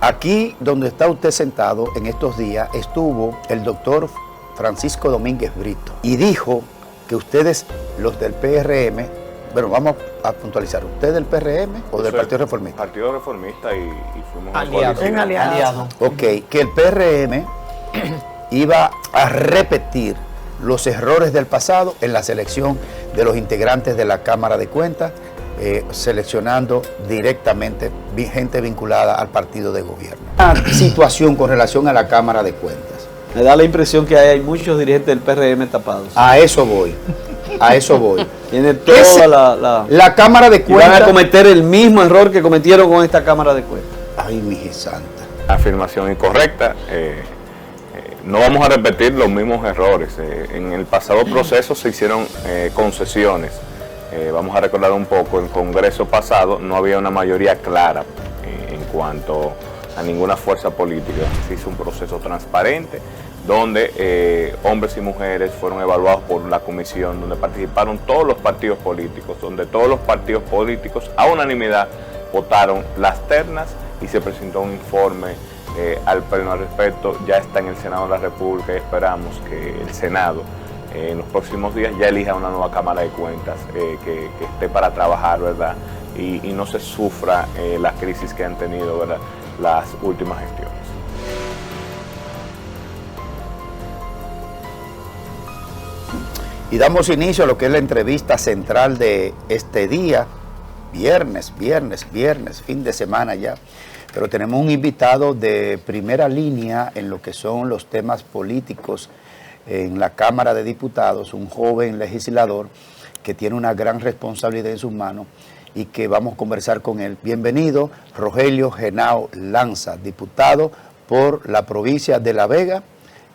Aquí donde está usted sentado en estos días estuvo el doctor Francisco Domínguez Brito y dijo que ustedes, los del PRM, bueno, vamos a puntualizar, ¿usted del PRM o del Partido Reformista? Partido Reformista y fuimos aliados. Ok, que el PRM iba a repetir los errores del pasado en la selección de los integrantes de la Cámara de Cuentas, seleccionando directamente gente vinculada al partido de gobierno. Una situación con relación a la Cámara de Cuentas. Me da la impresión que hay muchos dirigentes del PRM tapados. A eso voy. A eso voy. Tiene toda la Cámara de Cuentas. Y van a cometer el mismo error que cometieron con esta Cámara de Cuentas. Ay, mi santa. Afirmación incorrecta. No vamos a repetir los mismos errores. En el pasado proceso se hicieron concesiones. Vamos a recordar un poco, en el Congreso pasado no había una mayoría clara en cuanto a ninguna fuerza política. Se hizo un proceso transparente donde hombres y mujeres fueron evaluados por la comisión, donde participaron todos los partidos políticos, donde todos los partidos políticos a unanimidad votaron las ternas y se presentó un informe al Pleno al respecto. Ya está en el Senado de la República y esperamos que el Senado en los próximos días ya elija una nueva Cámara de Cuentas que esté para trabajar, ¿verdad? Y no se sufra la crisis que han tenido, ¿verdad?, las últimas gestiones. Y damos inicio a lo que es la entrevista central de este día, viernes, fin de semana ya. Pero tenemos un invitado de primera línea en lo que son los temas políticos en la Cámara de Diputados, un joven legislador que tiene una gran responsabilidad en sus manos y que vamos a conversar con él. Bienvenido, Rogelio Henao Lanza, diputado por la provincia de La Vega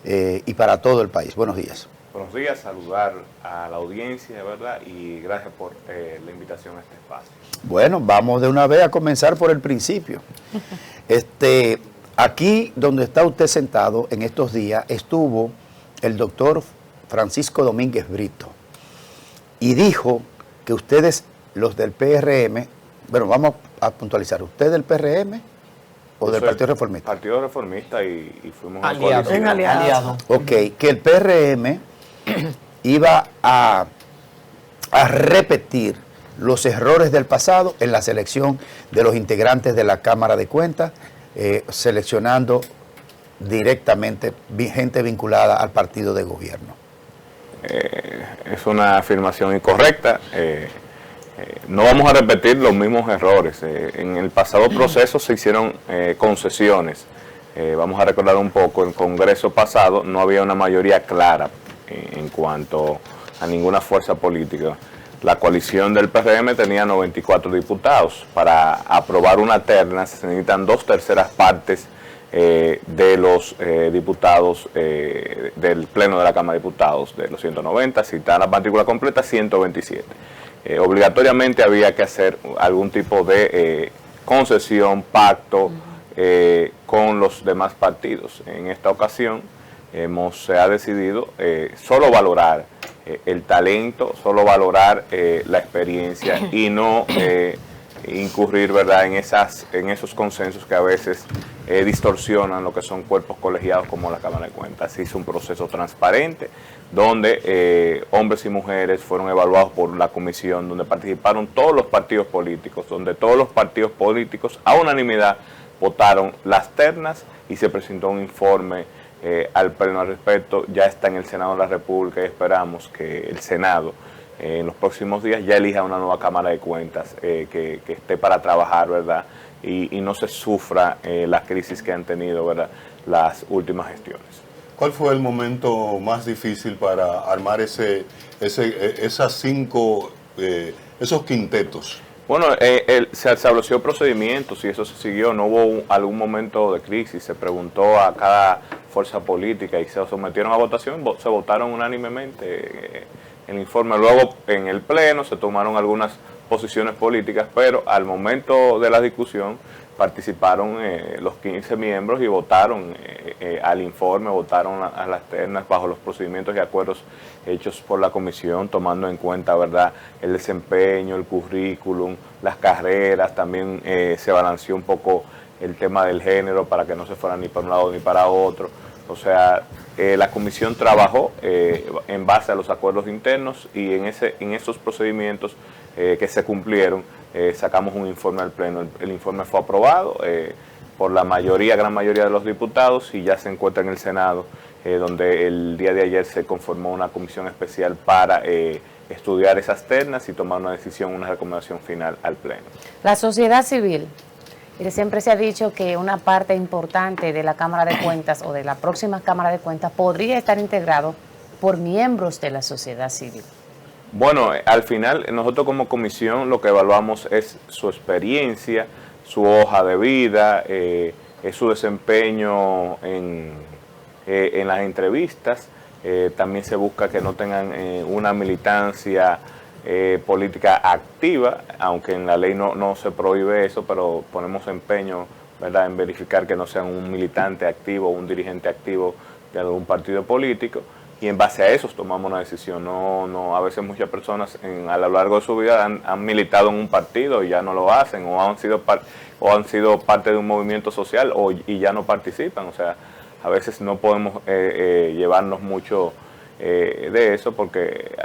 y para todo el país. Buenos días. Buenos días, saludar a la audiencia, ¿verdad? Y gracias por la invitación a este espacio. Bueno, vamos de una vez a comenzar por el principio. Aquí donde está usted sentado en estos días estuvo el doctor Francisco Domínguez Brito y dijo que ustedes, los del PRM, bueno, vamos a puntualizar, ¿usted del PRM o del Partido Reformista? Partido Reformista y fuimos aliados. Ok, que el PRM iba a repetir los errores del pasado en la selección de los integrantes de la Cámara de Cuentas, seleccionando directamente gente vinculada al partido de gobierno. Es una afirmación incorrecta. No vamos a repetir los mismos errores. En el pasado proceso se hicieron concesiones. Vamos a recordar un poco, en el Congreso pasado no había una mayoría clara en cuanto a ninguna fuerza política. La coalición del PRM tenía 94 diputados. Para aprobar una terna se necesitan 2/3 partes de los diputados del Pleno de la Cámara de Diputados, de los 190, si está la matrícula completa, 127. Obligatoriamente había que hacer algún tipo de concesión, pacto con los demás partidos. En esta ocasión se ha decidido solo valorar el talento, solo valorar la experiencia y no incurrir, ¿verdad?, en esos consensos que a veces distorsionan lo que son cuerpos colegiados como la Cámara de Cuentas. Se hizo un proceso transparente donde hombres y mujeres fueron evaluados por la comisión, donde participaron todos los partidos políticos, donde todos los partidos políticos a unanimidad votaron las ternas y se presentó un informe al Pleno al respecto. Ya está en el Senado de la República y esperamos que el Senado en los próximos días ya elija una nueva Cámara de Cuentas que esté para trabajar, ¿verdad?, y no se sufra la crisis que han tenido, ¿verdad?, las últimas gestiones. ¿Cuál fue el momento más difícil para armar esos quintetos? Bueno, se estableció procedimientos y eso se siguió, no hubo algún momento de crisis, se preguntó a cada fuerza política y se sometieron a votación, se votaron unánimemente el informe. Luego en el Pleno se tomaron algunas posiciones políticas, pero al momento de la discusión participaron los 15 miembros y votaron al informe, votaron a las ternas bajo los procedimientos y acuerdos hechos por la comisión, tomando en cuenta, ¿verdad?, el desempeño, el currículum, las carreras. También se balanceó un poco el tema del género para que no se fuera ni para un lado ni para otro. O sea, la comisión trabajó en base a los acuerdos internos y en esos procedimientos que se cumplieron, sacamos un informe al Pleno. El informe fue aprobado por la mayoría, gran mayoría de los diputados, y ya se encuentra en el Senado, donde el día de ayer se conformó una comisión especial para estudiar esas ternas y tomar una decisión, una recomendación final al Pleno. La sociedad civil. Siempre se ha dicho que una parte importante de la Cámara de Cuentas o de la próxima Cámara de Cuentas podría estar integrado por miembros de la sociedad civil. Bueno, al final nosotros como comisión lo que evaluamos es su experiencia, su hoja de vida, su desempeño en las entrevistas. También se busca que no tengan una militancia política activa, aunque en la ley no se prohíbe eso, pero ponemos empeño, ¿verdad?, en verificar que no sean un militante activo o un dirigente activo de algún partido político, y en base a eso tomamos una decisión. A veces muchas personas a lo largo de su vida han militado en un partido y ya no lo hacen, o han sido parte de un movimiento social y ya no participan. O sea, a veces no podemos llevarnos mucho de eso, porque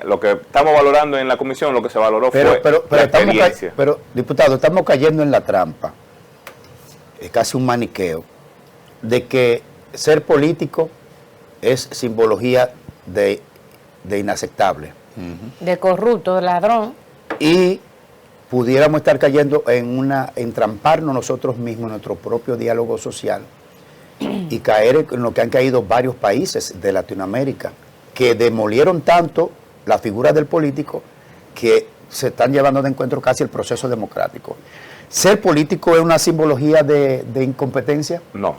lo que estamos valorando en la comisión, lo que se valoró fue la experiencia. Pero, diputado, estamos cayendo en la trampa, es casi un maniqueo, de que ser político es simbología de inaceptable. De corrupto, de ladrón. Y pudiéramos estar cayendo en entramparnos nosotros mismos en nuestro propio diálogo social y caer en lo que han caído varios países de Latinoamérica, que demolieron tanto la figura del político que se están llevando de encuentro casi el proceso democrático. ¿Ser político es una simbología de incompetencia? No,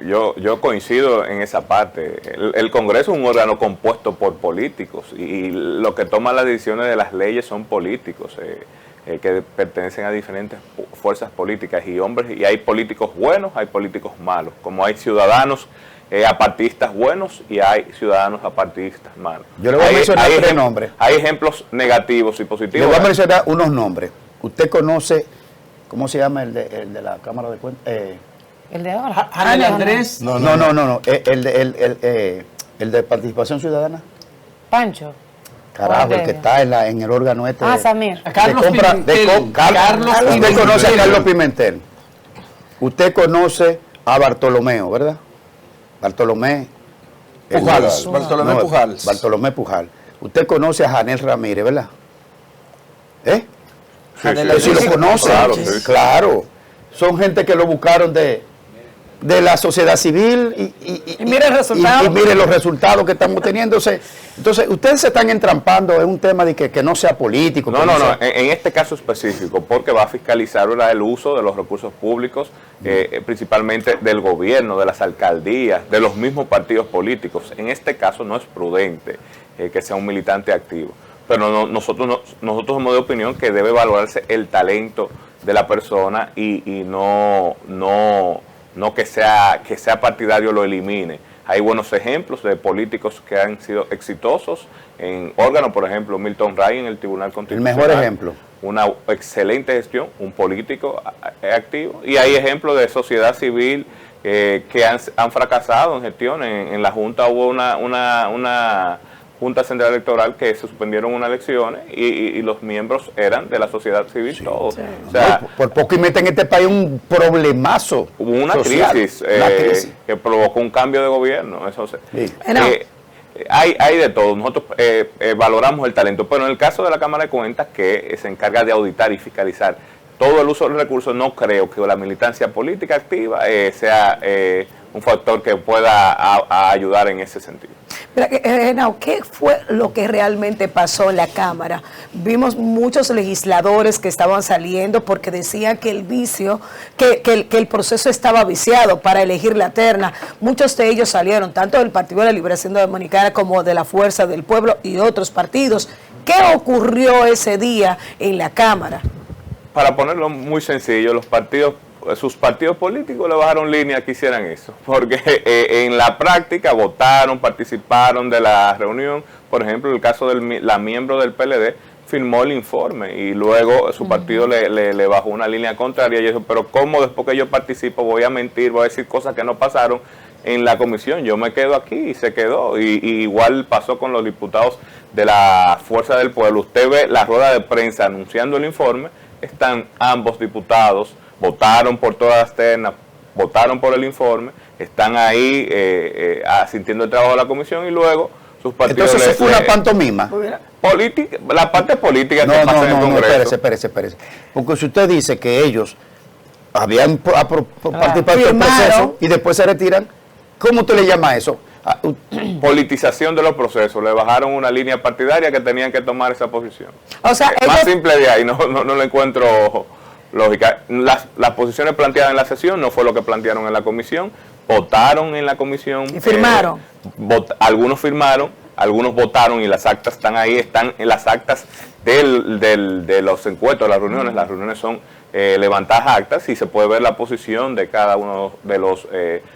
yo coincido en esa parte. El Congreso es un órgano compuesto por políticos y lo que toma las decisiones de las leyes son políticos que pertenecen a diferentes fuerzas políticas y hay políticos buenos, hay políticos malos, como hay ciudadanos apartidistas buenos y hay ciudadanos apartidistas malos. Yo le voy a mencionar tres nombres. Hay ejemplos negativos y positivos. Le voy a mencionar unos nombres. Usted conoce, ¿cómo se llama el de la Cámara de Cuentas? El de ahora. Anel Andrés. No. El de Participación Ciudadana. Pancho. Carajo, el que está en el órgano este. Samir. Carlos Pimentel. Usted conoce a Carlos Pimentel. Usted conoce a Bartolomeo, ¿verdad? Bartolomé Pujals. Bartolomé Pujals. Usted conoce a Janel Ramírez, ¿verdad? Sí, lo conoce. Claro. Son gente que lo buscaron de la sociedad civil y mire el resultado. Y mire los resultados que estamos teniendo. Entonces, ustedes se están entrampando en un tema de que no sea político. No. En este caso específico, porque va a fiscalizar, ¿verdad?, el uso de los recursos públicos, principalmente del gobierno, de las alcaldías, de los mismos partidos políticos. En este caso no es prudente que sea un militante activo. Pero nosotros somos de opinión que debe valorarse el talento de la persona y no que sea partidario lo elimine. Hay buenos ejemplos de políticos que han sido exitosos en órganos, por ejemplo, Milton Ray en el Tribunal Constitucional. El mejor ejemplo. Una excelente gestión, un político activo. Y hay ejemplos de sociedad civil que han fracasado en gestión. En la Junta hubo una Junta Central Electoral que se suspendieron unas elecciones y los miembros eran de la sociedad civil, sí, todos. Sí. O sea, por poco y meten en este país un problemazo. Hubo una crisis que provocó un cambio de gobierno. Eso hay de todo. Nosotros valoramos el talento, pero en el caso de la Cámara de Cuentas, que se encarga de auditar y fiscalizar todo el uso de los recursos, no creo que la militancia política activa sea un factor que pueda ayudar en ese sentido. ¿Qué fue lo que realmente pasó en la Cámara? Vimos muchos legisladores que estaban saliendo porque decían que el vicio, que el proceso estaba viciado para elegir la terna. Muchos de ellos salieron, tanto del Partido de la Liberación Dominicana como de la Fuerza del Pueblo y otros partidos, ¿Qué ocurrió ese día en la Cámara? Para ponerlo muy sencillo, sus partidos políticos le bajaron línea que hicieran eso, porque en la práctica votaron, participaron de la reunión. Por ejemplo, el caso de la miembro del PLD firmó el informe y luego su partido le bajó una línea contraria y dijo, pero ¿cómo después que yo participo voy a mentir, voy a decir cosas que no pasaron en la comisión? Yo me quedo aquí y se quedó. Y igual pasó con los diputados de la Fuerza del Pueblo. Usted ve la rueda de prensa anunciando el informe, están ambos diputados, votaron por todas las ternas, votaron por el informe, están ahí asintiendo el trabajo de la comisión y luego sus partidos... Entonces eso fue una pantomima. Política, la parte política que pasa en el Congreso. Espérese. Porque si usted dice que ellos habían participado del Firmaron. proceso y después se retiran, ¿cómo usted le llama eso? Politización de los procesos, le bajaron una línea partidaria que tenían que tomar esa posición. O sea, Más ellos, simple de ahí, no le encuentro lógica. Las posiciones planteadas en la sesión no fue lo que plantearon en la comisión, votaron en la comisión. Y firmaron. Algunos firmaron, algunos votaron y las actas están ahí, están en las actas de los encuentros, las reuniones son levantadas actas y se puede ver la posición de cada uno de los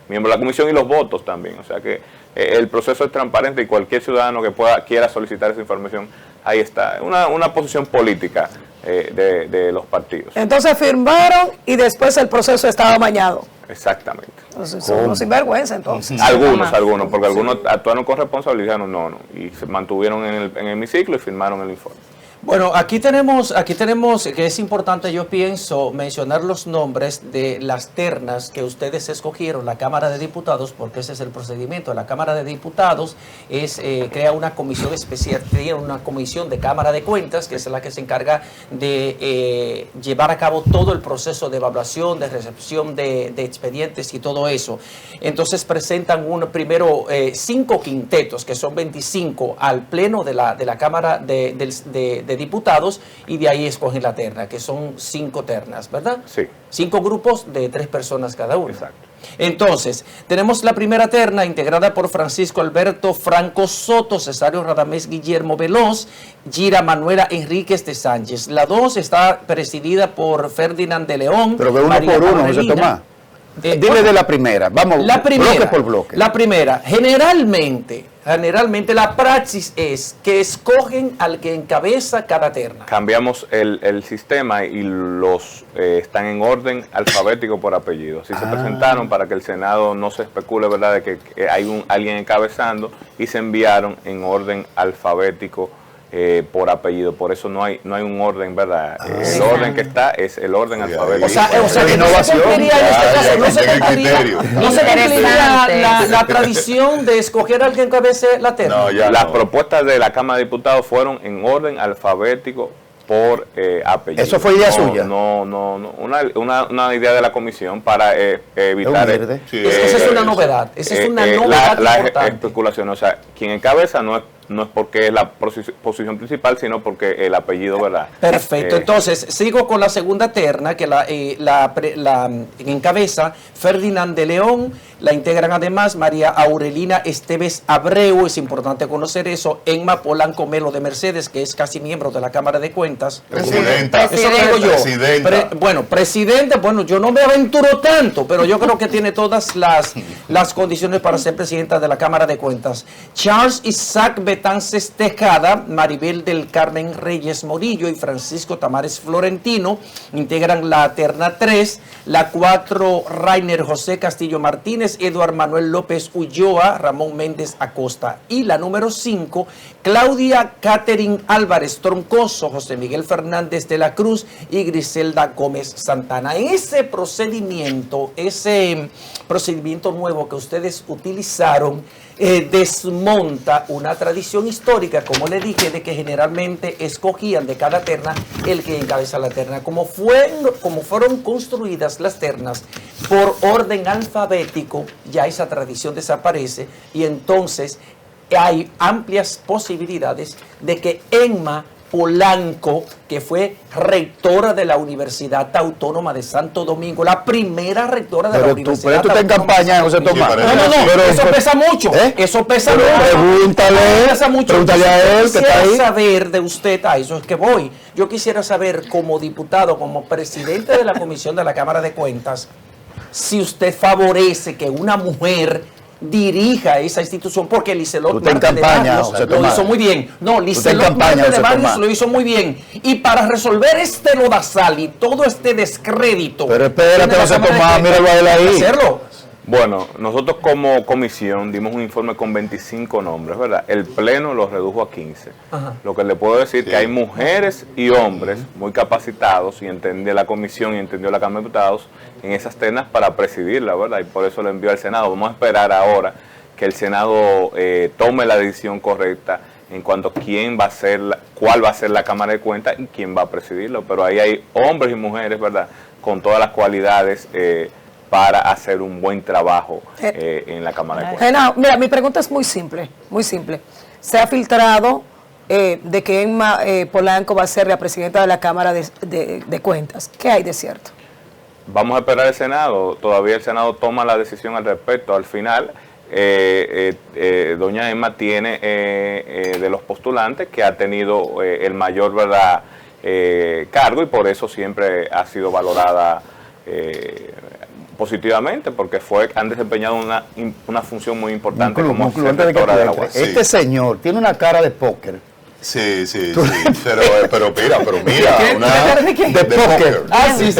miembros de la comisión y los votos también. O sea que el proceso es transparente y cualquier ciudadano que quiera solicitar esa información, ahí está. Una posición política de los partidos. entonces firmaron y después el proceso estaba amañado. Exactamente. Entonces son unos sinvergüenza entonces. Algunos, porque algunos actuaron con responsabilidad, no, y se mantuvieron en el hemiciclo y firmaron el informe. Bueno, aquí tenemos que es importante, yo pienso, mencionar los nombres de las ternas que ustedes escogieron, la Cámara de Diputados, porque ese es el procedimiento. La Cámara de Diputados crea una comisión especial, tiene una comisión de Cámara de Cuentas, que es la que se encarga de llevar a cabo todo el proceso de evaluación, de recepción de expedientes y todo eso. Entonces presentan primero 5 quintetos, que son 25, al pleno de la Cámara de Diputados, y de ahí escogen la terna, que son 5 ternas, ¿verdad? Sí. 5 grupos de 3 personas cada uno. Exacto. Entonces, tenemos la primera terna integrada por Francisco Alberto Franco Soto, Cesario Radamés Guillermo Veloz, Gira Manuela Enríquez de Sánchez. La 2 está presidida por Ferdinand de León. Pero ve uno María por uno, José Aurelina. Tomás. Dile de la primera, vamos, La primera, bloque por bloque. La primera, generalmente la praxis es que escogen al que encabeza cada terna. Cambiamos el sistema y los están en orden alfabético por apellido. Así se presentaron para que el Senado no se especule, ¿verdad?, de que hay alguien encabezando, y se enviaron en orden alfabético por apellido. Por eso no hay un orden, ¿verdad? El orden que está es el orden alfabético. O sea que no se cumpliría en este caso, no se cumpliría la tradición de escoger al que encabece la terna. No, ya Las no. propuestas de la Cámara de Diputados fueron en orden alfabético por apellido. ¿Eso fue idea suya? No. Una idea de la comisión para evitar... Es un verde. Sí, Esa es una novedad. Esa es una novedad la importante. especulación. O sea, quien encabeza no es porque es la posición principal, sino porque el apellido, ¿verdad? Perfecto. Entonces, sigo con la segunda terna, que la encabeza Ferdinand de León. La integran además María Aurelina Esteves Abreu, es importante conocer eso, Emma Polanco Melo de Mercedes, que es casi miembro de la Cámara de Cuentas. Presidenta. Eso lo digo yo. Presidenta. Presidente, yo no me aventuro tanto, pero yo creo que tiene todas las condiciones para ser presidenta de la Cámara de Cuentas. Charles Isaac Betances Tejada, Maribel del Carmen Reyes Morillo y Francisco Tamares Florentino integran la terna 3, la 4 Rainer José Castillo Martínez, Eduard Manuel López Ulloa, Ramón Méndez Acosta, y la número 5, Claudia Catherine Álvarez Troncoso, José Miguel Fernández de la Cruz y Griselda Gómez Santana. Ese procedimiento nuevo que ustedes utilizaron desmonta una tradición histórica, como le dije, de que generalmente escogían de cada terna el que encabeza la terna. Como fueron construidas las ternas por orden alfabético, ya esa tradición desaparece, y entonces hay amplias posibilidades de que Emma Polanco, que fue rectora de la Universidad Autónoma de Santo Domingo, la primera rectora de la Universidad Pero tú estás en Autónoma de campaña, Santo José Domingo. Tomás. No, eso pesa mucho. ¿Eh? Eso pesa Pero mucho. pregúntale, Eso pesa mucho. pregúntale a él, que está ahí. Quisiera saber de usted, a eso es que voy. Yo quisiera saber, como diputado, como presidente de la Comisión de la Cámara de Cuentas, si usted favorece que una mujer dirija esa institución, porque Liselot Tú estás en Marte de campaña, Barrios José lo Tomás. hizo muy bien. No, estás en Liselot campaña, Marte de José Barrios Tomás. lo hizo muy bien. Y para resolver este lodazal y todo este descrédito... Pero espérate, tiene la José Cámara de Tomás, Cuentas, míralo a él ahí. hay que hacerlo. Bueno, nosotros como comisión dimos un informe con 25 nombres, ¿verdad? El Pleno lo redujo a 15. Ajá. Lo que le puedo decir Sí. que hay mujeres y hombres muy capacitados, y entendió la comisión y entendió la Cámara de Diputados, en esas ternas para presidirla, ¿verdad? Y por eso lo envió al Senado. Vamos a esperar ahora que el Senado tome la decisión correcta en cuanto a quién va a ser, cuál va a ser la Cámara de Cuentas y quién va a presidirlo. Pero ahí hay hombres y mujeres, ¿verdad? Con todas las cualidades para hacer un buen trabajo en la Cámara de Cuentas. Genao, mira, mi pregunta es muy simple, muy simple. Se ha filtrado de que Emma Polanco va a ser la presidenta de la Cámara de Cuentas. ¿Qué hay de cierto? Vamos a esperar el Senado. Todavía el Senado toma la decisión al respecto. Al final, doña Emma tiene de los postulantes que ha tenido el mayor, ¿verdad?, cargo, y por eso siempre ha sido valorada positivamente, porque han desempeñado una función muy importante como Antes de que rectora tú de la entres, UAS. este señor tiene una cara de póker. Sí, sí, sí. Pero mira, ¿Qué? una ¿La cara de qué? De póker. Ah, sí.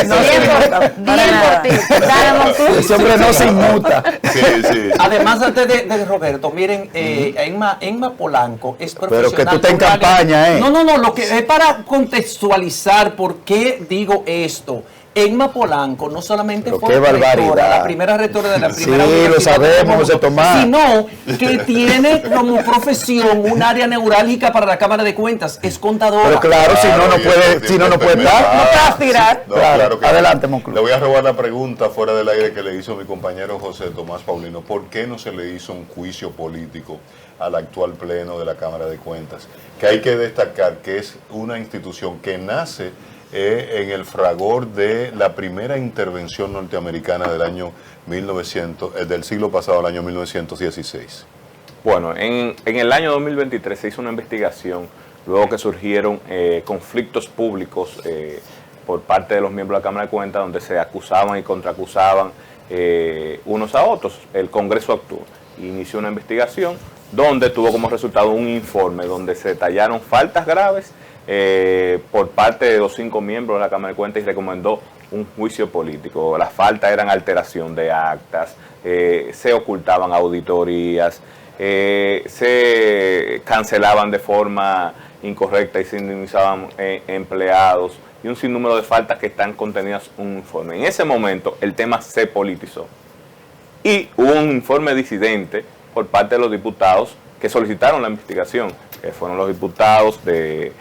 No, Bien por ti. Dale, Montuno. Ese hombre no se inmuta. Sí. Además, antes de Roberto, miren, Emma Polanco es profesional. Pero que tú estás en con área- campaña, ¿eh? No, lo que es para contextualizar por qué digo esto. Emma Polanco no solamente Pero fue qué barbaridad. rectora, la primera rectora de la Sí, primera lo universidad sabemos, del mundo, José Tomás. sino que tiene como profesión un área neurálgica para la Cámara de Cuentas, es contadora. Pero claro, si no, no puede, si no, no puede estar. No te vas a tirar. No, Claro, que adelante, sí. Monclús. Le voy a robar la pregunta fuera del aire que le hizo mi compañero José Tomás Paulino. ¿Por qué no se le hizo un juicio político al actual Pleno de la Cámara de Cuentas? Que hay que destacar que es una institución que nace en el fragor de la primera intervención norteamericana del año 1900, del siglo pasado, el año 1916. Bueno, en el año 2023 se hizo una investigación, luego que surgieron conflictos públicos por parte de los miembros de la Cámara de Cuentas, donde se acusaban y contraacusaban unos a otros. El Congreso actuó e inició una investigación donde tuvo como resultado un informe donde se detallaron faltas graves por parte de los 5 miembros de la Cámara de Cuentas, y recomendó un juicio político. Las faltas eran alteración de actas, se ocultaban auditorías, se cancelaban de forma incorrecta y se indemnizaban empleados, y un sinnúmero de faltas que están contenidas en un informe. En ese momento el tema se politizó y hubo un informe disidente por parte de los diputados que solicitaron la investigación, que fueron los diputados de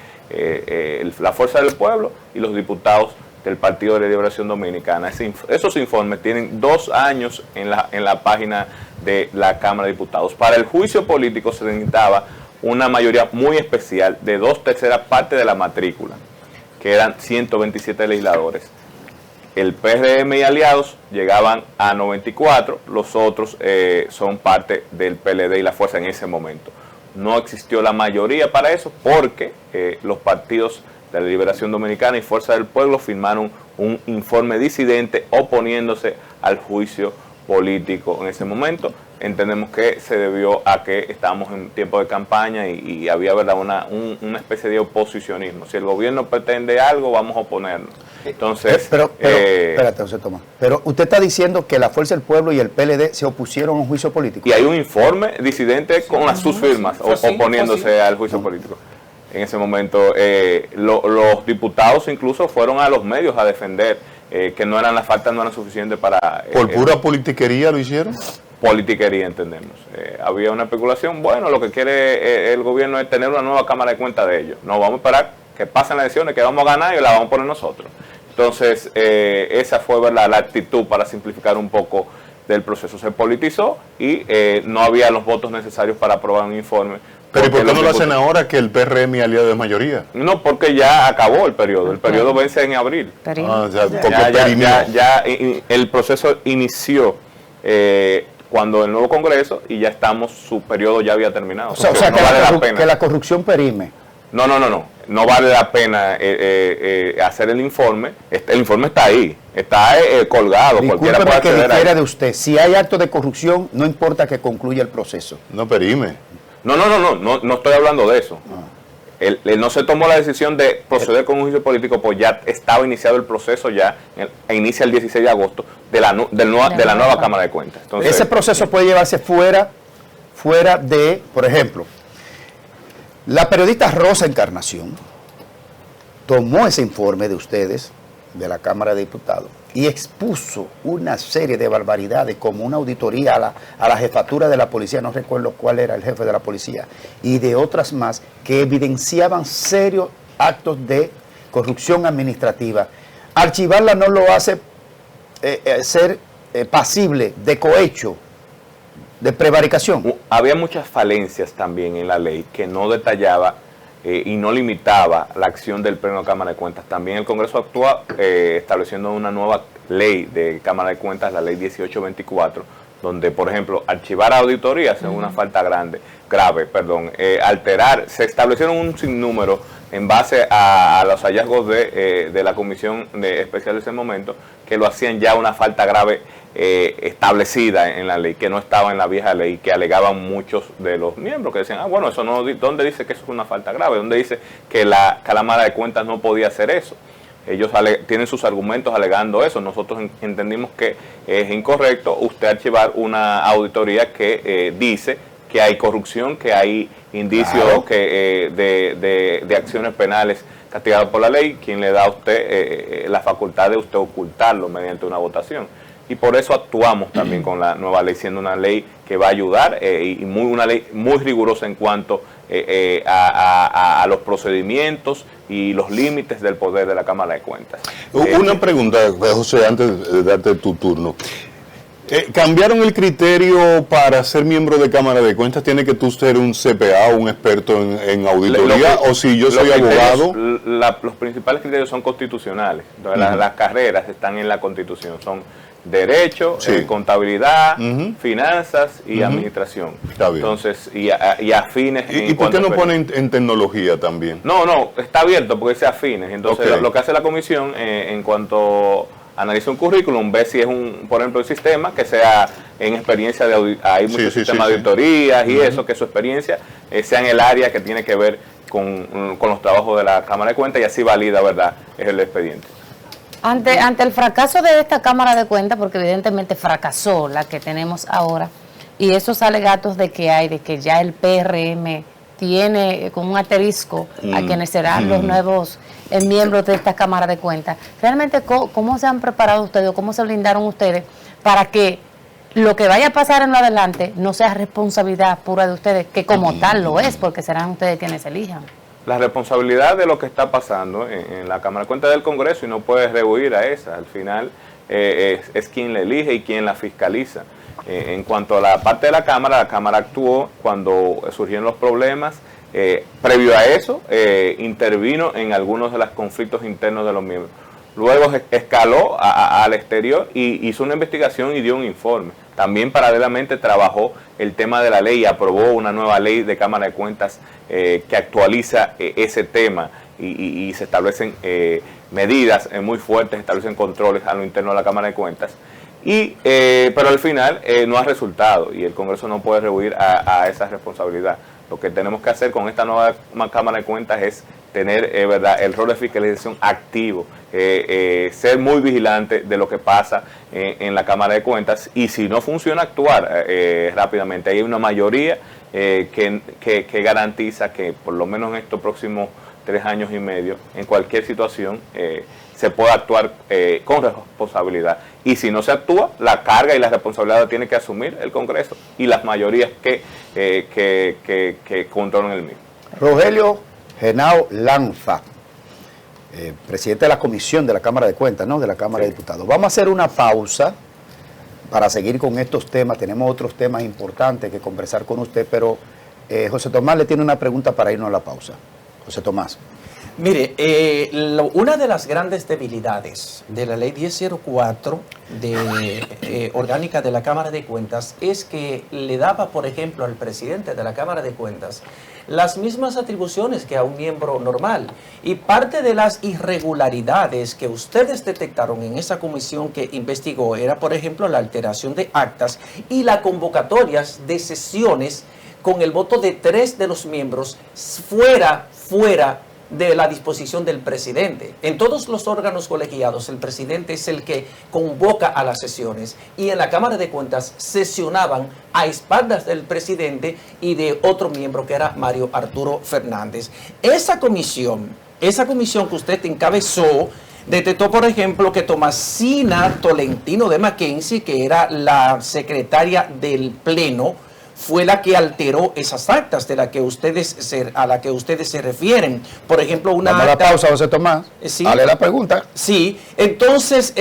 la Fuerza del Pueblo y los diputados del Partido de la Liberación Dominicana. Esos informes tienen 2 años en la página de la Cámara de Diputados. Para el juicio político se necesitaba una mayoría muy especial de 2/3 partes de la matrícula, que eran 127 legisladores. El PRM y aliados llegaban a 94, los otros son parte del PLD y la Fuerza en ese momento. No existió la mayoría para eso porque los partidos de la Liberación Dominicana y Fuerza del Pueblo firmaron un informe disidente oponiéndose al juicio político en ese momento. Entendemos que se debió a que estábamos en tiempo de campaña y había, ¿verdad?, una especie de oposicionismo. Si el gobierno pretende algo, vamos a oponernos. Entonces, Pero espérate, José Tomás. Pero usted está diciendo que la Fuerza del Pueblo y el PLD se opusieron a un juicio político. y hay un informe disidente con sus firmas Fue así, oponiéndose fue así. al juicio político. En ese momento, los diputados incluso fueron a los medios a defender que no eran las faltas, no eran suficientes para... ¿Por pura politiquería lo hicieron? Politiquería, entendemos. Había una especulación. Bueno, lo que quiere el gobierno es tener una nueva Cámara de Cuentas de ellos. No, vamos a esperar que pasen las elecciones, que vamos a ganar y la vamos a poner nosotros. Entonces, esa fue, ¿verdad?, la actitud para simplificar un poco del proceso. Se politizó y no había los votos necesarios para aprobar un informe. Pero ¿y por qué no lo hacen diputados... ahora que el PRM es aliado de mayoría? No, porque ya acabó el periodo. El periodo vence en abril. Ah, porque El proceso inició cuando el nuevo Congreso y ya estamos, su periodo ya había terminado. O sea, no vale la pena. que la corrupción perime. No vale la pena hacer el informe. El informe está ahí, está colgado. Cualquiera puede Discúlpeme que acceder a difiera él. de usted. Si hay acto de corrupción, no importa que concluya el proceso. No perime. No estoy hablando de eso. Él no se tomó la decisión de proceder con un juicio político, pues ya estaba iniciado el proceso ya, inicia el 16 de agosto de la nueva Cámara de Cuentas. Entonces, ese proceso puede llevarse fuera de, por ejemplo, la periodista Rosa Encarnación tomó ese informe de ustedes, de la Cámara de Diputados, y expuso una serie de barbaridades como una auditoría a la jefatura de la policía, no recuerdo cuál era el jefe de la policía, y de otras más que evidenciaban serios actos de corrupción administrativa. Archivarla no lo hace ser pasible de cohecho, de prevaricación. había muchas falencias también en la ley que no detallaba y no limitaba la acción del Pleno de Cámara de Cuentas. También el Congreso actúa estableciendo una nueva ley de Cámara de Cuentas, la ley 1824, donde, por ejemplo, archivar auditorías es una falta grave, alterar, se establecieron un sinnúmero en base a los hallazgos de la Comisión Especial de ese momento, que lo hacían ya una falta grave establecida en la ley, que no estaba en la vieja ley, que alegaban muchos de los miembros, que decían, bueno, eso no, ¿dónde dice que eso es una falta grave? ¿Dónde dice que la Cámara de Cuentas no podía hacer eso? Ellos tienen sus argumentos alegando eso. Nosotros entendimos que es incorrecto usted archivar una auditoría que dice que hay corrupción, que hay indicios de acciones penales castigadas por la ley, quien le da a usted la facultad de usted ocultarlo mediante una votación. Y por eso actuamos también con la nueva ley, siendo una ley que va a ayudar una ley muy rigurosa en cuanto a los procedimientos y los límites del poder de la Cámara de Cuentas. Una pregunta, José, antes de darte tu turno. ¿Cambiaron el criterio para ser miembro de Cámara de Cuentas? ¿Tiene que tú ser un CPA, un experto en auditoría? ¿O si yo soy abogado? Los principales criterios son constitucionales. Entonces, las carreras están en la Constitución. Son Derecho, contabilidad, finanzas y administración. Está bien. Entonces, y afines. ¿Y por qué no ponen en tecnología también? No, está abierto porque dice afines. Entonces, lo que hace la comisión en cuanto analiza un currículum, ve si es por ejemplo, el sistema que sea en experiencia de hay muchos sistemas de auditorías y eso, que su experiencia sea en el área que tiene que ver con los trabajos de la Cámara de Cuentas y así valida, ¿verdad?, es el expediente. Ante el fracaso de esta Cámara de Cuentas, porque evidentemente fracasó la que tenemos ahora, y esos alegatos de que ya el PRM tiene con un asterisco a quienes serán los nuevos miembros de esta Cámara de Cuentas, realmente ¿cómo se han preparado ustedes o cómo se blindaron ustedes para que lo que vaya a pasar en lo adelante no sea responsabilidad pura de ustedes, que como tal lo es, porque serán ustedes quienes elijan? La responsabilidad de lo que está pasando en la Cámara de Cuentas del Congreso, y no puedes rehuir a esa, al final es quien la elige y quien la fiscaliza. En cuanto a la parte de la Cámara actuó cuando surgieron los problemas. Previo a eso, intervino en algunos de los conflictos internos de los miembros. Luego escaló al exterior y hizo una investigación y dio un informe. También paralelamente trabajó el tema de la ley y aprobó una nueva ley de Cámara de Cuentas que actualiza ese tema y se establecen medidas muy fuertes, establecen controles a lo interno de la Cámara de Cuentas. Pero al final no ha resultado y el Congreso no puede rehuir a esa responsabilidad. Lo que tenemos que hacer con esta nueva Cámara de Cuentas es tener ¿verdad?, el rol de fiscalización activo, ser muy vigilante de lo que pasa en la Cámara de Cuentas y si no funciona actuar rápidamente. Hay una mayoría que garantiza que por lo menos en estos próximos 3 años y medio, en cualquier situación, se pueda actuar con responsabilidad. Y si no se actúa, la carga y la responsabilidad la tiene que asumir el Congreso y las mayorías que controlan el mismo. Rogelio Henao Lanza, presidente de la Comisión de la Cámara de Cuentas, ¿no?, de la Cámara de Diputados. Vamos a hacer una pausa para seguir con estos temas. Tenemos otros temas importantes que conversar con usted, pero José Tomás le tiene una pregunta para irnos a la pausa. José Tomás. Mire, una de las grandes debilidades de la ley 1004 orgánica de la Cámara de Cuentas es que le daba, por ejemplo, al presidente de la Cámara de Cuentas las mismas atribuciones que a un miembro normal. Y parte de las irregularidades que ustedes detectaron en esa comisión que investigó era, por ejemplo, la alteración de actas y las convocatorias de sesiones con el voto de 3 de los miembros fuera de la disposición del presidente. En todos los órganos colegiados, el presidente es el que convoca a las sesiones, y en la Cámara de Cuentas sesionaban a espaldas del presidente y de otro miembro que era Mario Arturo Fernández. Esa comisión que usted encabezó detectó, por ejemplo, que Tomasina Tolentino de Mackenzie, que era la secretaria del Pleno, fue la que alteró esas actas a la que ustedes se refieren. Por ejemplo, una Vamos a la pausa, José Tomás. Sí. Dale la pregunta. Sí, entonces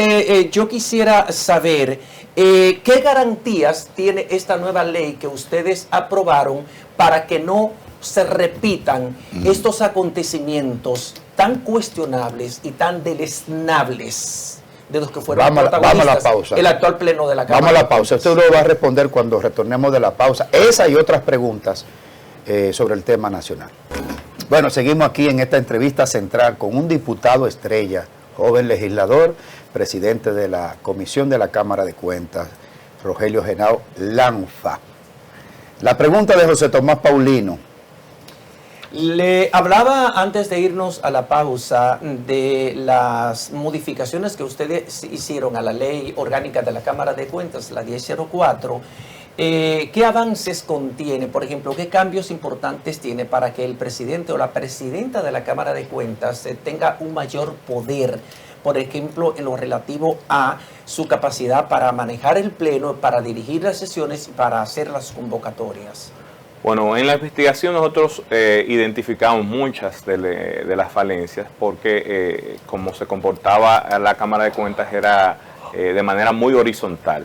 yo quisiera saber qué garantías tiene esta nueva ley que ustedes aprobaron para que no se repitan estos acontecimientos tan cuestionables y tan deleznables de los que fueron protagonistas. Vamos a la pausa. El actual Pleno de la Cámara. Vamos a la pausa. Usted lo va a responder cuando retornemos de la pausa. Esa y otras preguntas sobre el tema nacional. Bueno, seguimos aquí en esta entrevista central con un diputado estrella, joven legislador, presidente de la Comisión de la Cámara de Cuentas, Rogelio Henao Lanfa. La pregunta de José Tomás Paulino. Le hablaba antes de irnos a la pausa de las modificaciones que ustedes hicieron a la ley orgánica de la Cámara de Cuentas, la 1004. ¿Qué avances contiene? Por ejemplo, ¿qué cambios importantes tiene para que el presidente o la presidenta de la Cámara de Cuentas tenga un mayor poder? Por ejemplo, en lo relativo a su capacidad para manejar el Pleno, para dirigir las sesiones y para hacer las convocatorias. Bueno, en la investigación nosotros identificamos muchas de las falencias porque como se comportaba la Cámara de Cuentas era de manera muy horizontal,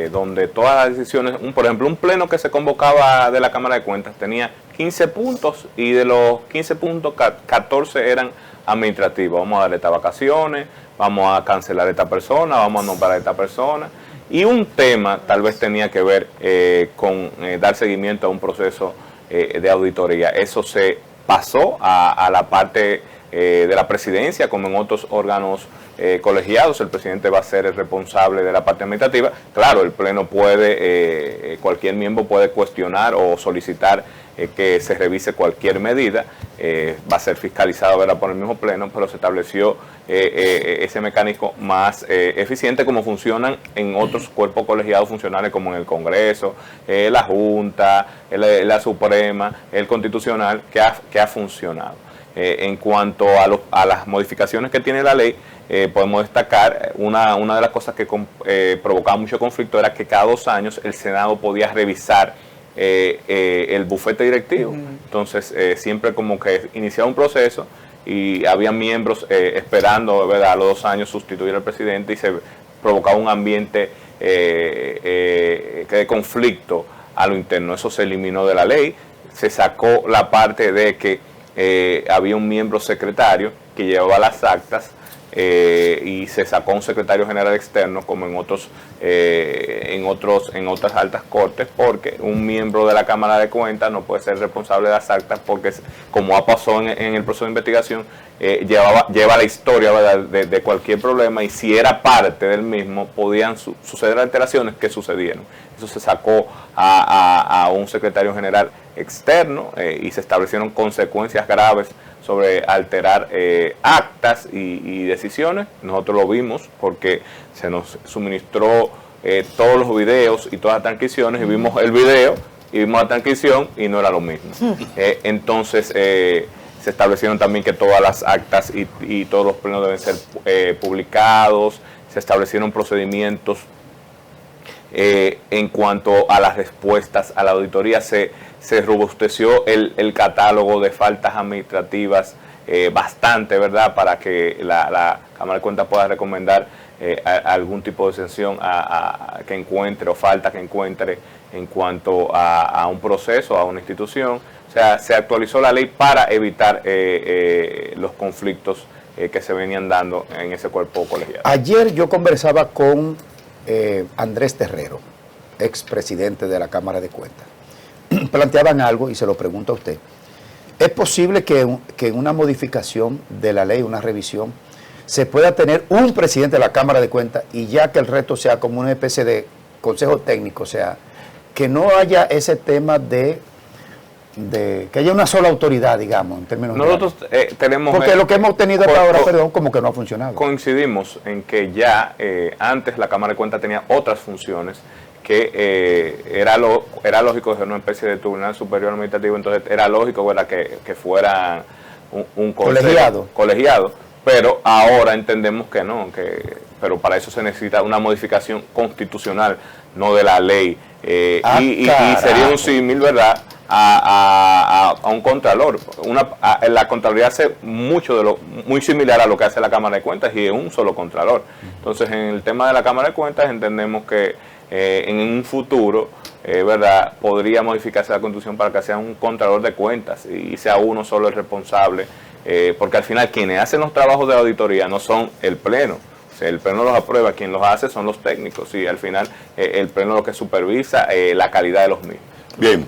donde todas las decisiones, por ejemplo, un pleno que se convocaba de la Cámara de Cuentas tenía 15 puntos y de los 15 puntos, 14 eran administrativos. Vamos a darle estas vacaciones, vamos a cancelar a esta persona, vamos a nombrar a esta persona. Y un tema tal vez tenía que ver con dar seguimiento a un proceso de auditoría. Eso se pasó a la parte de la presidencia, como en otros órganos colegiados. El presidente va a ser el responsable de la parte administrativa. Claro, el Pleno puede, cualquier miembro puede cuestionar o solicitar que se revise cualquier medida. Va a ser fiscalizado, ¿verdad?, por el mismo Pleno, pero se estableció ese mecanismo más eficiente, como funcionan en otros cuerpos colegiados funcionales, como en el Congreso, la Junta, la Suprema, el Constitucional, que ha funcionado. En cuanto a las modificaciones que tiene la ley, podemos destacar una de las cosas que provocaba mucho conflicto era que cada 2 años el Senado podía revisar el bufete directivo. Entonces siempre como que iniciaba un proceso y había miembros esperando, ¿verdad?, a los 2 años sustituir al presidente, y se provocaba un ambiente de conflicto a lo interno. Eso se eliminó de la ley. Se sacó la parte de que había un miembro secretario que llevaba las actas, y se sacó un secretario general externo, como en otras altas cortes, porque un miembro de la Cámara de Cuentas no puede ser responsable de las actas, porque, como ha pasado en el proceso de investigación, lleva la historia, ¿verdad?, de cualquier problema, y si era parte del mismo podían suceder alteraciones que sucedieron. Eso se sacó a un secretario general externo, y se establecieron consecuencias graves sobre alterar actas y decisiones. Nosotros lo vimos porque se nos suministró todos los videos y todas las transcripciones, y vimos el video y vimos la transcripción y no era lo mismo. Entonces se establecieron también que todas las actas y todos los plenos deben ser publicados. Se establecieron procedimientos en cuanto a las respuestas a la auditoría. Se robusteció el catálogo de faltas administrativas bastante, ¿verdad?, para que la Cámara de Cuentas pueda recomendar algún tipo de sanción que encuentre o falta que encuentre en cuanto a un proceso, a una institución. O sea, se actualizó la ley para evitar los conflictos que se venían dando en ese cuerpo colegiado. Ayer yo conversaba con Andrés Terrero, expresidente de la Cámara de Cuentas. Planteaban algo y se lo pregunto a usted. ¿Es posible que en una modificación de la ley, una revisión, se pueda tener un presidente de la Cámara de Cuentas y ya que el resto sea como una especie de consejo técnico, o sea, que no haya ese tema de que haya una sola autoridad, digamos, en términos nosotros tenemos... Porque lo que hemos tenido hasta ahora, perdón, como que no ha funcionado. Coincidimos en que ya antes la Cámara de Cuentas tenía otras funciones que era lógico ser una especie de Tribunal Superior Administrativo, entonces era lógico, ¿verdad?, que fuera un colegiado, pero ahora entendemos que no, pero para eso se necesita una modificación constitucional, no de la ley, y sería un símil, ¿verdad?, a un contralor. La Contraloría hace muy similar a lo que hace la Cámara de Cuentas y es un solo contralor. Entonces, en el tema de la Cámara de Cuentas entendemos que en un futuro, ¿verdad?, podría modificarse la Constitución para que sea un contralor de cuentas y sea uno solo el responsable, porque al final quienes hacen los trabajos de auditoría no son el Pleno. El Pleno los aprueba, quien los hace son los técnicos y al final el Pleno lo que supervisa la calidad de los mismos. Bien,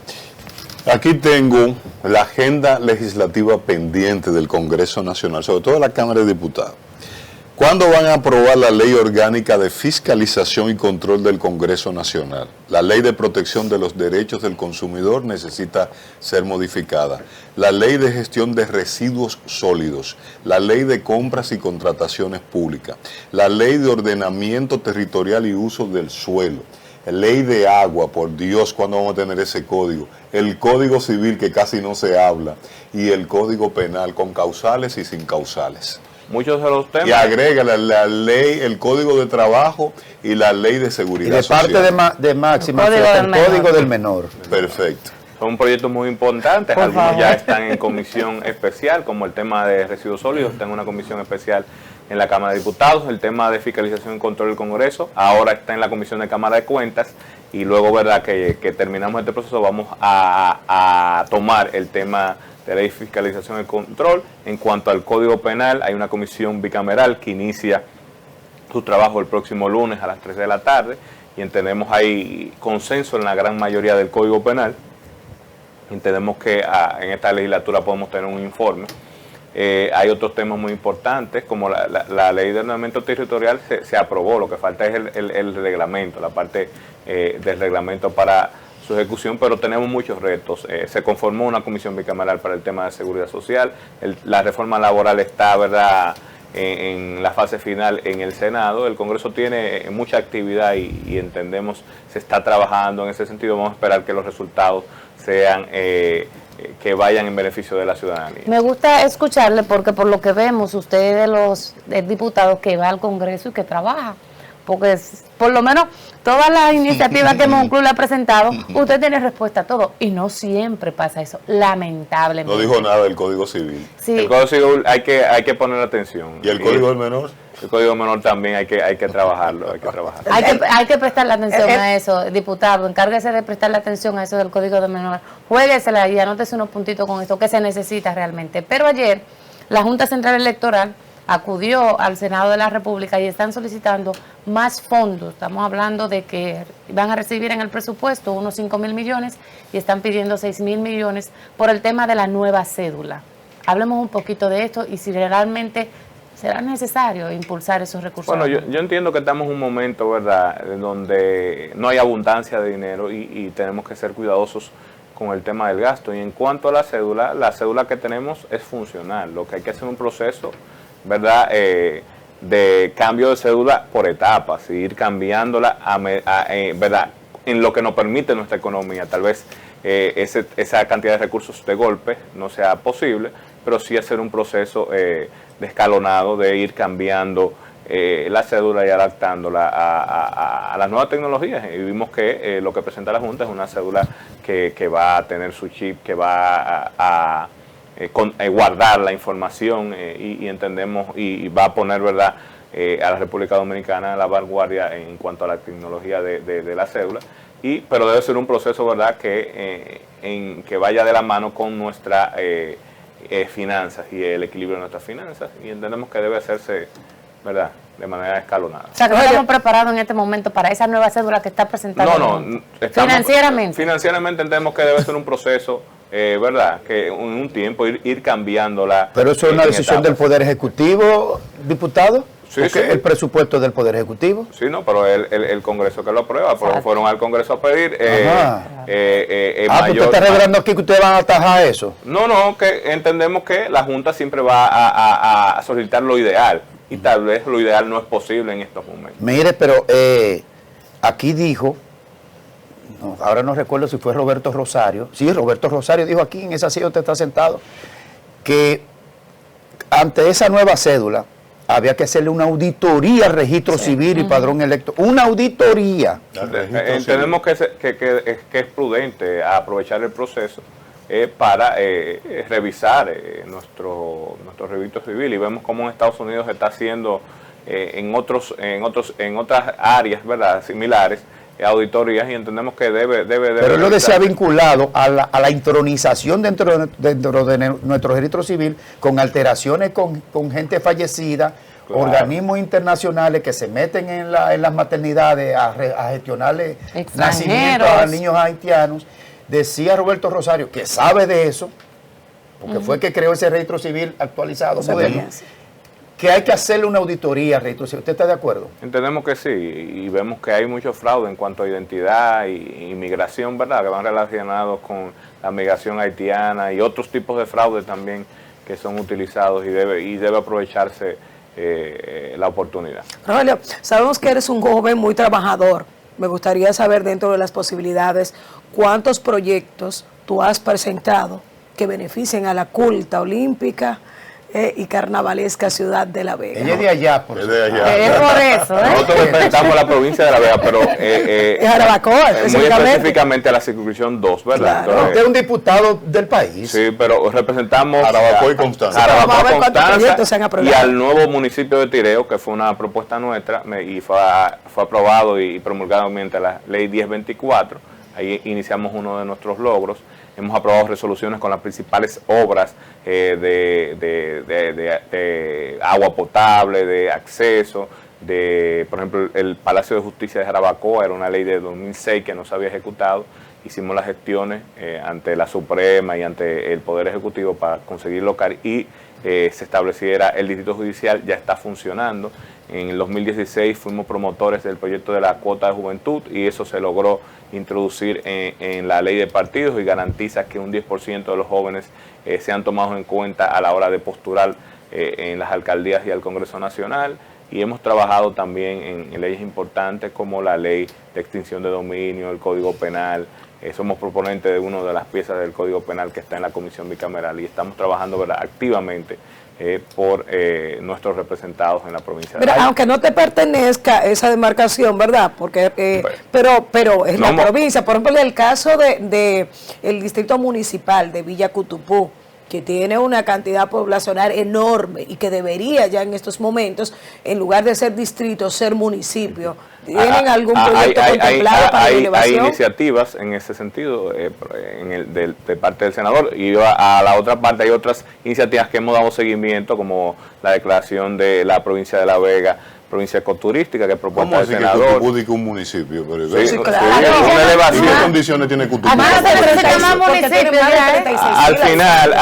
aquí tengo la agenda legislativa pendiente del Congreso Nacional, sobre todo de la Cámara de Diputados. ¿Cuándo van a aprobar la Ley Orgánica de Fiscalización y Control del Congreso Nacional? La Ley de Protección de los Derechos del Consumidor necesita ser modificada. La Ley de Gestión de Residuos Sólidos. La Ley de Compras y Contrataciones Públicas. La Ley de Ordenamiento Territorial y Uso del Suelo. Ley de Agua, por Dios, ¿cuándo vamos a tener ese código? El Código Civil, que casi no se habla. Y el Código Penal, con causales y sin causales. Muchos de los temas. Y agrega la ley, el Código de Trabajo y la Ley de Seguridad y de Social. parte de Máxima, el Código del Menor. Perfecto. Son proyectos muy importantes, algunos ya están en comisión especial, como el tema de residuos sólidos, está en una comisión especial en la Cámara de Diputados, el tema de fiscalización y control del Congreso, ahora está en la Comisión de Cámara de Cuentas, y luego, verdad, que terminamos este proceso, vamos a tomar el tema de ley de fiscalización y control. En cuanto al Código Penal, hay una comisión bicameral que inicia su trabajo el próximo lunes a las 3 de la tarde y entendemos hay consenso en la gran mayoría del Código Penal. Entendemos que en esta legislatura podemos tener un informe. Hay otros temas muy importantes, como la ley de ordenamiento territorial se aprobó, lo que falta es el reglamento, la parte del reglamento para su ejecución, pero tenemos muchos retos. Se conformó una comisión bicameral para el tema de seguridad social, la reforma laboral está, ¿verdad?, en la fase final en el Senado. El Congreso tiene mucha actividad y entendemos se está trabajando en ese sentido. Vamos a esperar que los resultados sean que vayan en beneficio de la ciudadanía. Me gusta escucharle porque por lo que vemos usted es de los diputados que va al Congreso y que trabaja, porque por lo menos todas las iniciativas que Monclús le ha presentado, usted tiene respuesta a todo y no siempre pasa eso, lamentablemente. No dijo nada del Código Civil. Sí. El Código Civil hay que poner atención. ¿Y el Código del Menor? El Código Menor también hay que trabajarlo, Hay que prestarle atención a eso, diputado, encárguese de prestarle atención a eso del Código de Menor, juéguesela y anótese unos puntitos con esto que se necesita realmente. Pero ayer la Junta Central Electoral acudió al Senado de la República y están solicitando más fondos. Estamos hablando de que van a recibir en el presupuesto unos 5.000 millones y están pidiendo 6.000 millones por el tema de la nueva cédula. Hablemos un poquito de esto y si realmente será necesario impulsar esos recursos. Bueno, yo entiendo que estamos en un momento, ¿verdad?, donde no hay abundancia de dinero y tenemos que ser cuidadosos con el tema del gasto. Y en cuanto a la cédula que tenemos es funcional. Lo que hay que hacer es un proceso, ¿verdad?, de cambio de cédula por etapas, y ir cambiándola, ¿verdad?, en lo que nos permite nuestra economía. Tal vez esa cantidad de recursos de golpe no sea posible, pero sí hacer un proceso de escalonado, de ir cambiando la cédula y adaptándola a las nuevas tecnologías. Y vimos que lo que presenta la Junta es una cédula que va a tener su chip, que va a guardar la información y entendemos y va a poner, ¿verdad?, a la República Dominicana a la vanguardia en cuanto a la tecnología de la cédula, pero debe ser un proceso, ¿verdad?, que vaya de la mano con nuestras finanzas y el equilibrio de nuestras finanzas, y entendemos que debe hacerse, ¿verdad?, de manera escalonada. O sea, que no estamos preparados en este momento para esa nueva cédula que está presentando. No, financieramente entendemos que debe ser un proceso, ¿verdad?, que en un tiempo ir cambiándola. Pero eso es una decisión del Poder Ejecutivo, diputado. Sí, porque el presupuesto del Poder Ejecutivo. Sí, no, pero el Congreso que lo aprueba, fueron al Congreso a pedir usted está revelando aquí que ustedes van a atajar eso. No, que entendemos que la Junta siempre va a solicitar lo ideal, y tal vez lo ideal no es posible en estos momentos. Mire, pero aquí dijo, ahora no recuerdo si fue Roberto Rosario, sí, Roberto Rosario dijo aquí, en esa silla usted está sentado, que ante esa nueva cédula, había que hacerle una auditoría al registro civil y padrón electo. Una auditoría. Entendemos que es prudente aprovechar el proceso para revisar nuestro registro civil, y vemos cómo en Estados Unidos se está haciendo en otras áreas, ¿verdad?, similares, auditorías, y entendemos que debe pero lo desea vinculado a la intronización dentro de nuestro registro civil, con alteraciones con gente fallecida, claro, organismos internacionales que se meten en las maternidades a gestionarle nacimientos a niños haitianos. Decía Roberto Rosario, que sabe de eso, porque fue que creó ese registro civil actualizado, moderno, que hay que hacerle una auditoría al registro civil. ¿Usted está de acuerdo? Entendemos que sí, y vemos que hay mucho fraude en cuanto a identidad y inmigración, ¿verdad?, que van relacionados con la migración haitiana y otros tipos de fraude también que son utilizados, y debe aprovecharse la oportunidad. Rogelio, sabemos que eres un joven muy trabajador. Me gustaría saber, dentro de las posibilidades, cuántos proyectos tú has presentado que beneficien a la culta olímpica y carnavalesca ciudad de La Vega. Ella es de allá, por Es por eso, Nosotros representamos la provincia de La Vega, pero muy específicamente a la circunscripción 2, ¿verdad? Claro. Usted es un diputado del país. Sí, pero representamos Jarabacoa y Constanza. Y al nuevo municipio de Tireo, que fue una propuesta nuestra, y fue aprobado y promulgado mediante la ley 1024. Ahí iniciamos uno de nuestros logros. Hemos aprobado resoluciones con las principales obras de agua potable, de acceso, por ejemplo, el Palacio de Justicia de Jarabacoa era una ley de 2006 que no se había ejecutado. Hicimos las gestiones ante la Suprema y ante el Poder Ejecutivo para conseguir local, y se estableciera el distrito judicial. Ya está funcionando. En el 2016 fuimos promotores del proyecto de la cuota de juventud, y eso se logró introducir en la ley de partidos, y garantiza que un 10% de los jóvenes sean tomados en cuenta a la hora de postular en las alcaldías y al Congreso Nacional. Y hemos trabajado también en leyes importantes como la ley de extinción de dominio, el Código Penal. Somos proponentes de una de las piezas del Código Penal que está en la Comisión Bicameral, y estamos trabajando, ¿verdad?, activamente por nuestros representados en la provincia de La Vega. Aunque no te pertenezca esa demarcación, ¿verdad? Porque pero es la provincia. Por ejemplo, en el caso de el distrito municipal de Villa Cutupú, que tiene una cantidad poblacional enorme y que debería ya en estos momentos, en lugar de ser distrito, ser municipio. ¿Tienen algún proyecto contemplado para la elevación? Hay iniciativas en ese sentido de parte del senador, y a la otra parte hay otras iniciativas que hemos dado seguimiento, como la declaración de la provincia de La Vega, provincia ecoturística, que propuesta del senador. ¿Cómo así que Cutupú dice un municipio? Pero sí, claro. Una elevación. ¿Y qué condiciones tiene Cutupú? Al final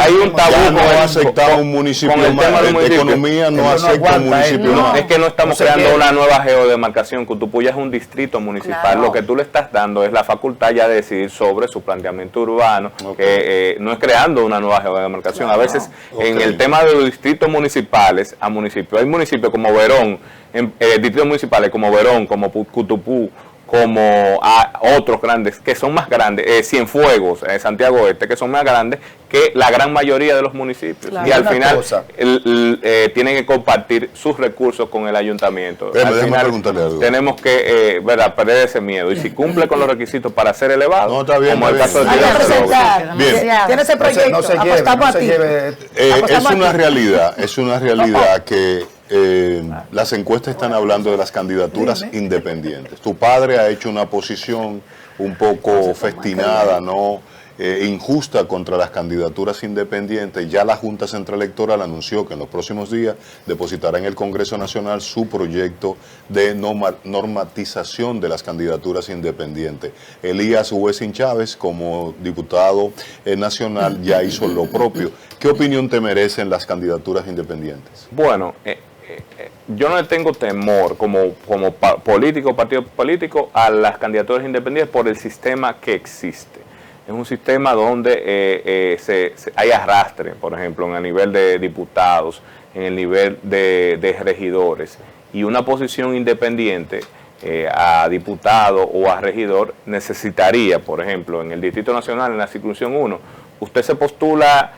hay un tabú no ha aceptado un municipio con el tema de economía, no acepta un municipio más. Es que no estamos creando una nueva geodemarcación. Cutupú ya es un distrito municipal. Claro. Lo que tú le estás dando es la facultad ya de decidir sobre su planteamiento urbano, que no es creando una nueva geodemarcación. Claro. A veces en el tema de los distritos municipales a municipios, hay municipios como Verón, distritos municipales como Verón, como Cutupú, como a otros grandes, que son más grandes, Cienfuegos, Santiago Este, que son más grandes que la gran mayoría de los municipios. Claro. Y al Una final cosa. tienen que compartir sus recursos con el ayuntamiento. Pero Al déjame final preguntarle algo. tenemos que perder ese miedo. Y si cumple con los requisitos para ser elevado, No, está bien, como el está caso de bien. Hay que Tirso, presentar. Bien. Tiene ese proyecto. No se lleve, apostamos no a se ti. lleve. Es Apostamos una aquí. realidad que las encuestas están hablando de las candidaturas independientes. Tu padre ha hecho una posición un poco festinada, ¿no? Injusta contra las candidaturas independientes. Ya la Junta Central Electoral anunció que en los próximos días depositará en el Congreso Nacional su proyecto de normatización de las candidaturas independientes. Elías Huesin Chávez, como diputado nacional, ya hizo lo propio. ¿Qué opinión te merecen las candidaturas independientes? Bueno, yo no le tengo temor como político, partido político, a las candidaturas independientes por el sistema que existe. Es un sistema donde hay arrastre, por ejemplo, en el nivel de diputados, en el nivel de regidores, y una posición independiente a diputado o a regidor necesitaría, por ejemplo, en el Distrito Nacional, en la circunscripción 1, usted se postula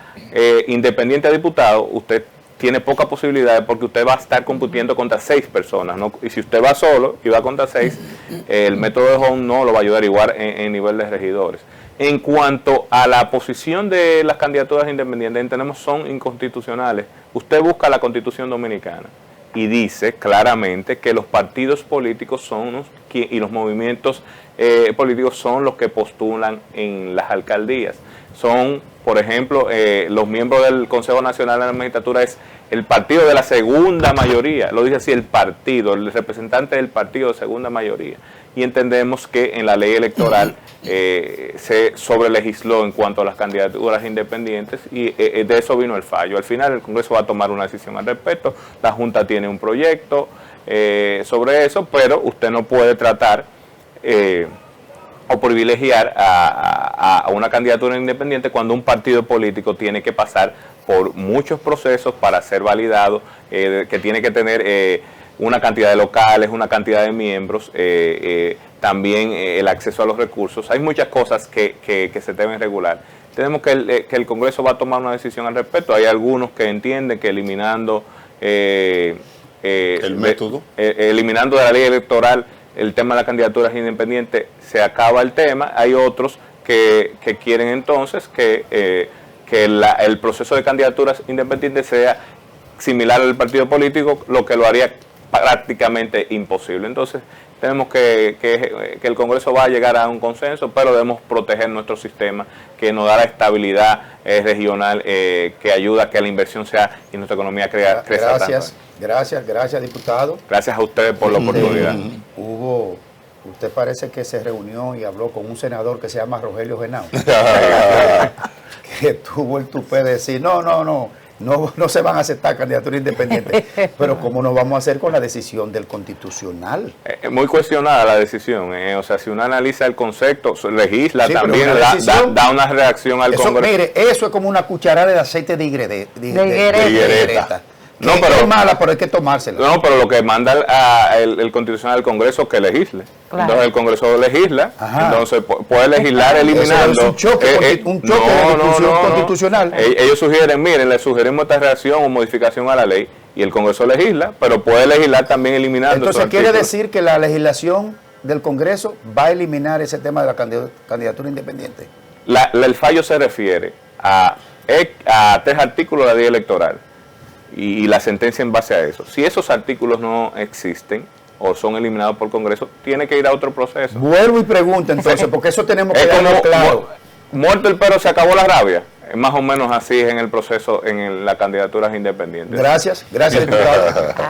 independiente a diputado, usted tiene pocas posibilidades porque usted va a estar compitiendo contra 6 personas, ¿no? Y si usted va solo y va contra 6, el método de Home no lo va a ayudar igual en nivel de regidores. En cuanto a la posición de las candidaturas independientes, entendemos son inconstitucionales. Usted busca la Constitución Dominicana y dice claramente que los partidos políticos son y los movimientos políticos son los que postulan en las alcaldías. Son, por ejemplo, los miembros del Consejo Nacional de la Magistratura es el partido de la segunda mayoría, lo dice así el partido, el representante del partido de segunda mayoría. Y entendemos que en la ley electoral se sobrelegisló en cuanto a las candidaturas independientes y de eso vino el fallo. Al final el Congreso va a tomar una decisión al respecto, la Junta tiene un proyecto sobre eso, pero usted no puede tratar o privilegiar a una candidatura independiente cuando un partido político tiene que pasar por muchos procesos para ser validado, que tiene que tener una cantidad de locales, una cantidad de miembros, también el acceso a los recursos. Hay muchas cosas que se deben regular. Tenemos que el Congreso va a tomar una decisión al respecto. Hay algunos que entienden que eliminando ¿El método? Eliminando de la ley electoral el tema de las candidaturas independientes se acaba el tema. Hay otros que quieren entonces que el proceso de candidaturas independientes sea similar al partido político, lo que lo haría prácticamente imposible. Entonces tenemos que el Congreso va a llegar a un consenso, pero debemos proteger nuestro sistema que nos da la estabilidad regional que ayuda a que la inversión sea y nuestra economía crezca tanto. Gracias, diputado. Gracias a ustedes por la oportunidad. Usted parece que se reunió y habló con un senador que se llama Rogelio Genao, que tuvo el tupé de decir, no se van a aceptar candidaturas independientes. Pero ¿cómo nos vamos a hacer con la decisión del Constitucional? Muy cuestionada la decisión. O sea, si uno analiza el concepto, legisla Sí, también, pero una decisión, da una reacción al eso, Congreso. mire, eso es como una cucharada de aceite de higuereta. No, Que pero es mala, pero hay que tomársela. No, pero lo que manda el Constitucional del Congreso que legisle. Claro. Entonces el Congreso legisla, Ajá. entonces puede legislar eliminando. Eso es un choque de discusión constitucional. Ellos sugieren, miren, le sugerimos esta reacción o modificación a la ley y el Congreso legisla, pero puede legislar también eliminando. Entonces esos quiere artículos. decir que la legislación del Congreso va a eliminar ese tema de la candidatura independiente. El fallo se refiere a 3 artículos de la ley electoral y la sentencia en base a eso. Si esos artículos no existen o son eliminados por el Congreso, tiene que ir a otro proceso. Vuelvo y pregunto entonces, porque eso tenemos que Es dejarlo como claro. muerto el perro se acabó la rabia. Más o menos así es en el proceso, en las candidaturas independientes. Gracias, diputado.